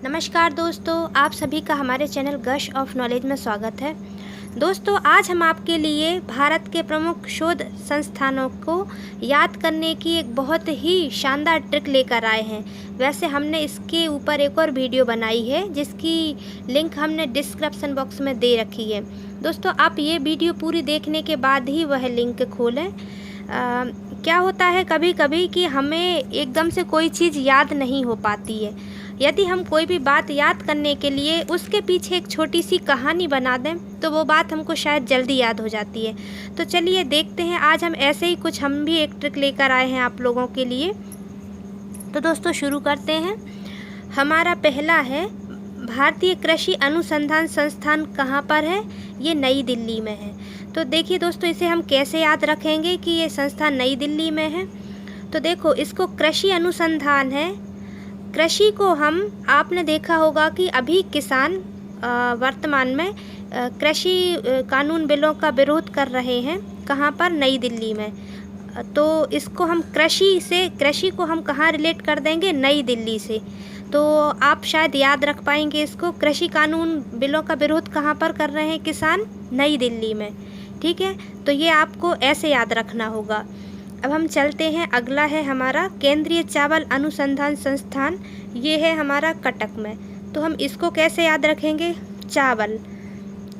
नमस्कार दोस्तों, आप सभी का हमारे चैनल गश ऑफ नॉलेज में स्वागत है। दोस्तों, आज हम आपके लिए भारत के प्रमुख शोध संस्थानों को याद करने की एक बहुत ही शानदार ट्रिक लेकर आए हैं। वैसे हमने इसके ऊपर एक और वीडियो बनाई है जिसकी लिंक हमने डिस्क्रिप्शन बॉक्स में दे रखी है। दोस्तों, आप ये वीडियो पूरी देखने के बाद ही वह लिंक खोलें। क्या होता है कभी कभी कि हमें एकदम से कोई चीज़ याद नहीं हो पाती है। यदि हम कोई भी बात याद करने के लिए उसके पीछे एक छोटी सी कहानी बना दें तो वो बात हमको शायद जल्दी याद हो जाती है। तो चलिए देखते हैं, आज हम ऐसे ही कुछ हम भी एक ट्रिक लेकर आए हैं आप लोगों के लिए। तो दोस्तों शुरू करते हैं। हमारा पहला है, भारतीय कृषि अनुसंधान संस्थान कहाँ पर है? ये नई दिल्ली में है। तो देखिए दोस्तों, इसे हम कैसे याद रखेंगे कि ये संस्थान नई दिल्ली में है। तो देखो, इसको कृषि अनुसंधान है। कृषि को हम, आपने देखा होगा कि अभी किसान वर्तमान में कृषि कानून बिलों का विरोध कर रहे हैं। कहाँ पर? नई दिल्ली में। तो इसको हम कृषि को हम कहाँ रिलेट कर देंगे? नई दिल्ली से। तो आप शायद याद रख पाएंगे इसको। कृषि कानून बिलों का विरोध कहाँ पर कर रहे हैं किसान? नई दिल्ली में। ठीक है, तो ये आपको ऐसे याद रखना होगा। अब हम चलते हैं, अगला है हमारा केंद्रीय चावल अनुसंधान संस्थान। ये है हमारा कटक में। तो हम इसको कैसे याद रखेंगे? चावल।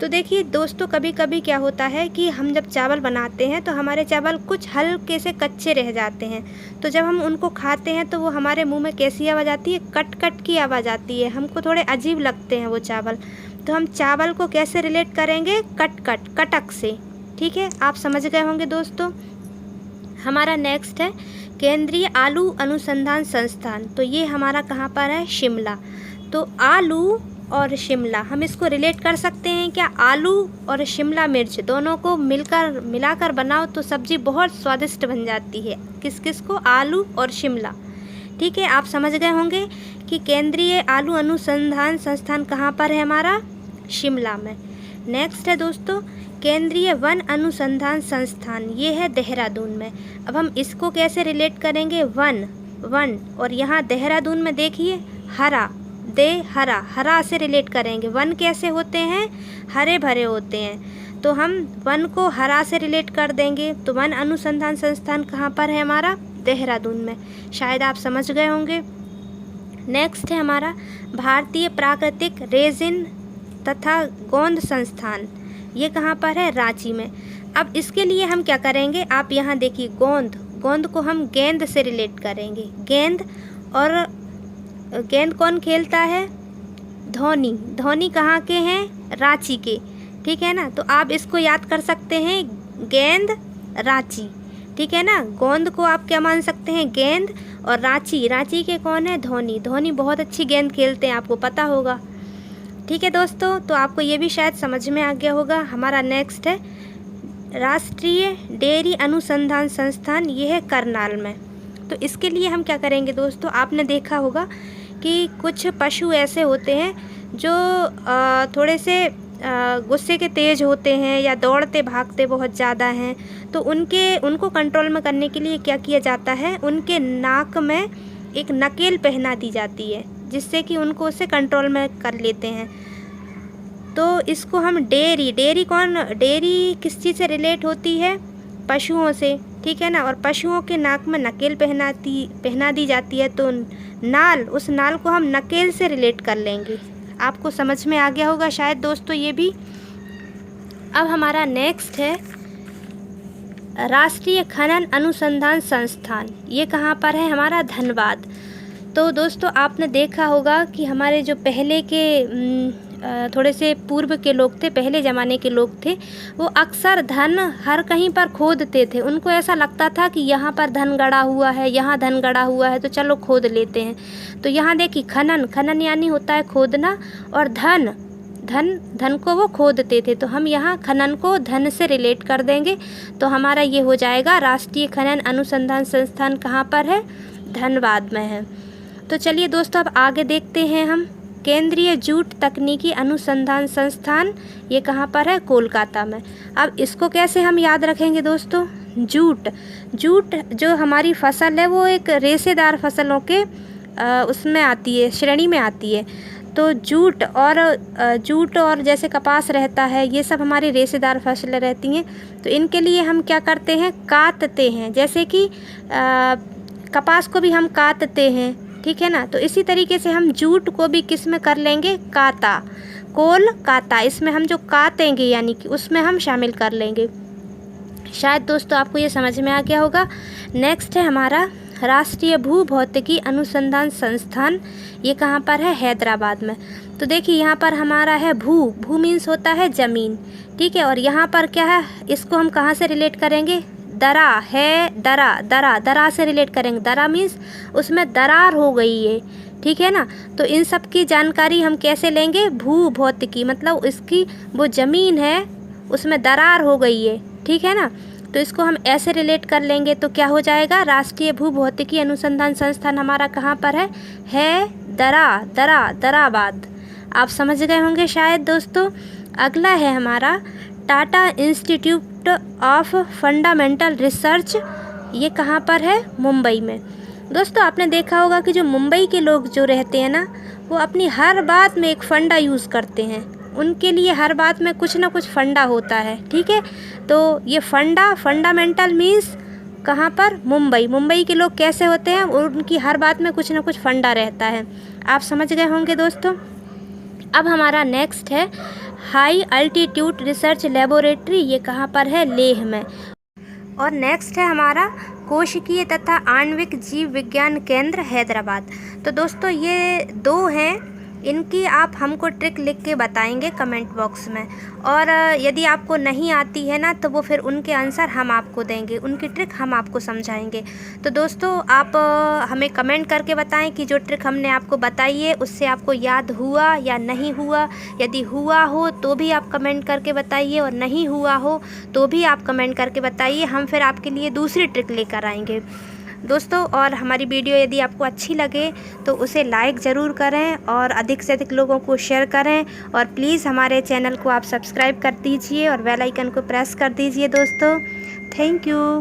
तो देखिए दोस्तों, कभी कभी क्या होता है कि हम जब चावल बनाते हैं तो हमारे चावल कुछ हल्के से कच्चे रह जाते हैं। तो जब हम उनको खाते हैं तो वो हमारे मुंह में कैसी आवाज़ आती है? कट कट की आवाज़ आती है। हमको थोड़े अजीब लगते हैं वो चावल। तो हम चावल को कैसे रिलेट करेंगे? कटक से। ठीक है, आप समझ गए होंगे दोस्तों। हमारा नेक्स्ट है केंद्रीय आलू अनुसंधान संस्थान। तो ये हमारा कहाँ पर है? शिमला। तो आलू और शिमला, हम इसको रिलेट कर सकते हैं क्या? आलू और शिमला मिर्च दोनों को मिलाकर बनाओ तो सब्जी बहुत स्वादिष्ट बन जाती है। किस किस को? आलू और शिमला। ठीक है, आप समझ गए होंगे कि केंद्रीय आलू अनुसंधान संस्थान कहाँ पर है हमारा? शिमला में। नेक्स्ट है दोस्तों केंद्रीय वन अनुसंधान संस्थान। ये है देहरादून में। अब हम इसको कैसे रिलेट करेंगे? वन और यहाँ देहरादून में देखिए हरा हरा से रिलेट करेंगे। वन कैसे होते हैं? हरे भरे होते हैं। तो हम वन को हरा से रिलेट कर देंगे। तो वन अनुसंधान संस्थान कहाँ पर है हमारा? देहरादून में। शायद आप समझ गए होंगे। नेक्स्ट है हमारा भारतीय प्राकृतिक रेजिन तथा गोंद संस्थान। ये कहाँ पर है? रांची में। अब इसके लिए हम क्या करेंगे? आप यहाँ देखिए, गोंद को हम गेंद से रिलेट करेंगे। और गेंद कौन खेलता है? धोनी कहाँ के हैं? रांची के। ठीक है ना, तो आप इसको याद कर सकते हैं, गेंद रांची। ठीक है ना, गोंद को आप क्या मान सकते हैं? गेंद। और रांची के कौन है? धोनी बहुत अच्छी गेंद खेलते हैं, आपको पता होगा। ठीक है दोस्तों, तो आपको ये भी शायद समझ में आ गया होगा। हमारा नेक्स्ट है राष्ट्रीय डेयरी अनुसंधान संस्थान। ये है करनाल में। तो इसके लिए हम क्या करेंगे दोस्तों? आपने देखा होगा कि कुछ पशु ऐसे होते हैं जो थोड़े से गुस्से के तेज़ होते हैं या दौड़ते भागते बहुत ज़्यादा हैं। तो उनको कंट्रोल में करने के लिए क्या किया जाता है? उनके नाक में एक नकेल पहना दी जाती है जिससे कि उनको उसे कंट्रोल में कर लेते हैं। तो इसको हम डेयरी किस चीज़ से रिलेट होती है? पशुओं से। ठीक है ना, और पशुओं के नाक में नकेल पहना दी जाती है। तो उस नाल को हम नकेल से रिलेट कर लेंगे। आपको समझ में आ गया होगा शायद दोस्तों ये भी। अब हमारा नेक्स्ट है राष्ट्रीय खनन अनुसंधान संस्थान। ये कहाँ पर है? हमारा धनबाद। तो दोस्तों, आपने देखा होगा कि हमारे जो पहले के थोड़े से पूर्व के लोग थे, पहले ज़माने के लोग थे, वो अक्सर धन हर कहीं पर खोदते थे। उनको ऐसा लगता था कि यहाँ पर धन गड़ा हुआ है, यहाँ धन गड़ा हुआ है, तो चलो खोद लेते हैं। तो यहाँ देखिए, खनन यानी होता है खोदना, और धन को वो खोदते थे। तो हम यहाँ खनन को धन से रिलेट कर देंगे। तो हमारा ये हो जाएगा राष्ट्रीय खनन अनुसंधान संस्थान कहाँ पर है? धनबाद में है। तो चलिए दोस्तों, अब आगे देखते हैं हम केंद्रीय जूट तकनीकी अनुसंधान संस्थान। ये कहाँ पर है? कोलकाता में। अब इसको कैसे हम याद रखेंगे दोस्तों? जूट जो हमारी फसल है वो एक रेशेदार फसलों के उसमें आती है, श्रेणी में आती है। तो जूट और जैसे कपास रहता है, ये सब हमारी रेशेदार फसलें रहती हैं। तो इनके लिए हम क्या करते हैं, काटते हैं। जैसे कि कपास को भी हम काटते हैं, ठीक है ना। तो इसी तरीके से हम जूट को भी किस में कर लेंगे, काता, कोल काता, इसमें हम जो काटेंगे यानी कि उसमें हम शामिल कर लेंगे। शायद दोस्तों आपको ये समझ में आ गया होगा। नेक्स्ट है हमारा राष्ट्रीय भूभौतिकी अनुसंधान संस्थान। ये कहाँ पर है, हैदराबाद में। तो देखिए यहाँ पर हमारा है भू मीन्स होता है ज़मीन, ठीक है। और यहाँ पर क्या है, इसको हम कहाँ से रिलेट करेंगे, दरा है, दरा से रिलेट करेंगे। दरा मीन्स उसमें दरार हो गई है, ठीक है ना। तो इन सब की जानकारी हम कैसे लेंगे, भूभौतिकी, मतलब इसकी वो ज़मीन है उसमें दरार हो गई है, ठीक है ना। तो इसको हम ऐसे रिलेट कर लेंगे तो क्या हो जाएगा, राष्ट्रीय भूभौतिकी अनुसंधान संस्थान हमारा कहाँ पर है दराबाद। आप समझ गए होंगे शायद दोस्तों। अगला है हमारा Tata institute of fundamental research. ये कहाँ पर है, मुंबई में। दोस्तों आपने देखा होगा कि जो मुंबई के लोग जो रहते हैं ना, वो अपनी हर बात में एक फंडा यूज़ करते हैं। उनके लिए हर बात में कुछ ना कुछ फंडा होता है, ठीक है। तो ये फंडामेंटल मीन्स कहाँ पर, मुंबई के लोग कैसे होते हैं, उनकी हर बात में कुछ ना कुछ फंडा रहता है। आप समझ गए होंगे दोस्तों। अब हमारा नेक्स्ट है हाई अल्टीट्यूड रिसर्च लेबोरेटरी। ये कहाँ पर है, लेह में। और नेक्स्ट है हमारा कोशिकीय तथा आणविक जीव विज्ञान केंद्र, हैदराबाद। तो दोस्तों ये दो हैं, इनकी आप हमको ट्रिक लिख के बताएंगे कमेंट बॉक्स में। और यदि आपको नहीं आती है ना, तो वो फिर उनके आंसर हम आपको देंगे, उनकी ट्रिक हम आपको समझाएंगे। तो दोस्तों आप हमें कमेंट करके बताएं कि जो ट्रिक हमने आपको बताई है उससे आपको याद हुआ या नहीं हुआ। यदि हुआ हो तो भी आप कमेंट करके बताइए, और नहीं हुआ हो तो भी आप कमेंट करके बताइए। हम फिर आपके लिए दूसरी ट्रिक लेकर आएंगे दोस्तों। और हमारी वीडियो यदि आपको अच्छी लगे तो उसे लाइक ज़रूर करें और अधिक से अधिक लोगों को शेयर करें। और प्लीज़ हमारे चैनल को आप सब्सक्राइब कर दीजिए और बेल आइकन को प्रेस कर दीजिए दोस्तों। Thank you.